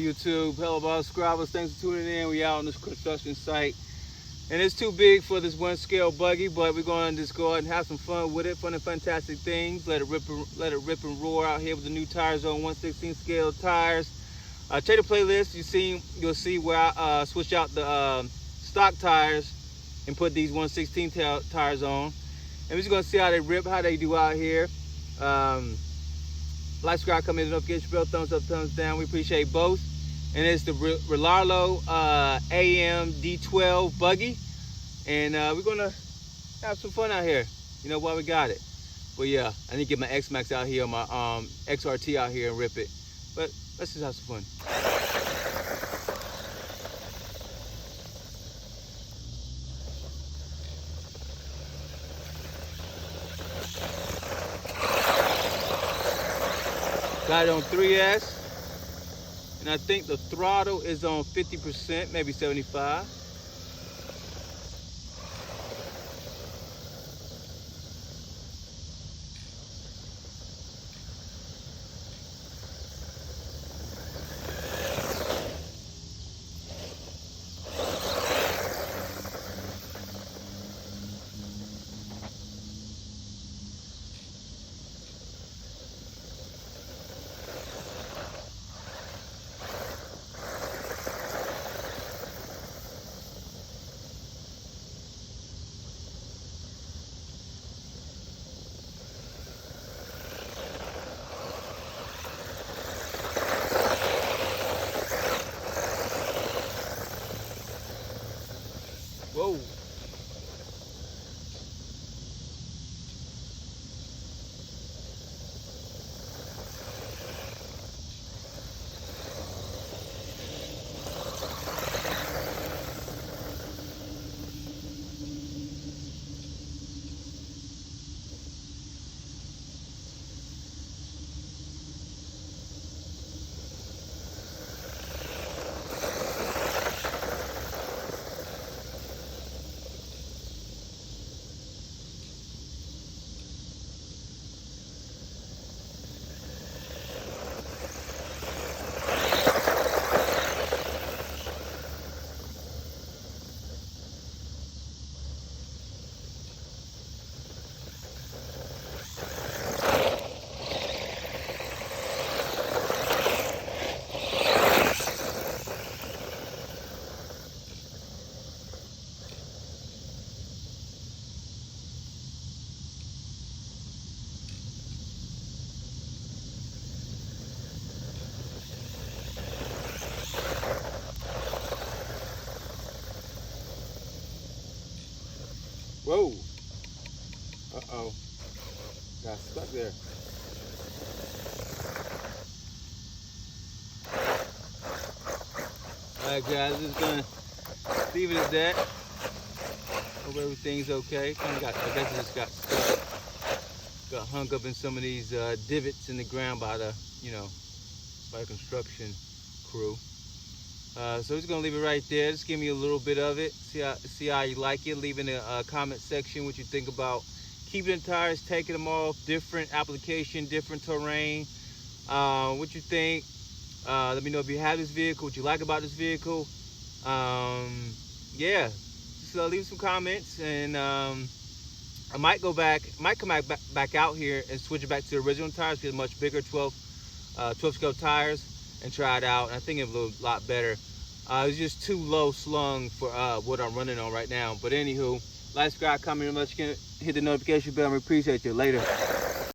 YouTube? Hello, about subscribers. Thanks for tuning in. We out on this construction site. And it's too big for this one scale buggy, but we're going to just go ahead and have some fun with it. Fun and fantastic things. Let it rip and roar out here with the new tires on 1/16 scale tires. Check the playlist. You'll see where I switch out the stock tires and put these 1/16 tires on. And we're just going to see how they rip, how they do out here. Like, subscribe, comment, notification bell, thumbs up, thumbs down. We appreciate both. And it's the Rlaarlo AM-D12 buggy. And we're going to have some fun out here. You know why we got it. But yeah, I need to get my X-Max out here, my XRT out here and rip it. But let's just have some fun. Got it on 3S, and I think the throttle is on 50%, maybe 75. Whoa. Whoa. Uh-oh. Got stuck there. Alright guys, just gonna leave it at that. Hope everything's okay. I guess it just got stuck. Got hung up in some of these divots in the ground by the, by the construction crew. So we're just gonna leave it right there. Just give me a little bit of it. See how you like it. Leave in the comment section what you think about keeping the tires, taking them off, different application, different terrain. What you think. Let me know if you have this vehicle, what you like about this vehicle. Yeah, just leave some comments, and I might come back out here and switch it back to the original tires, get much bigger 12 scale tires, and try it out. And I think it will look a lot better. It's just too low slung for what I'm running on right now. But anywho, like, subscribe, comment, hit the notification bell. We appreciate you. Later.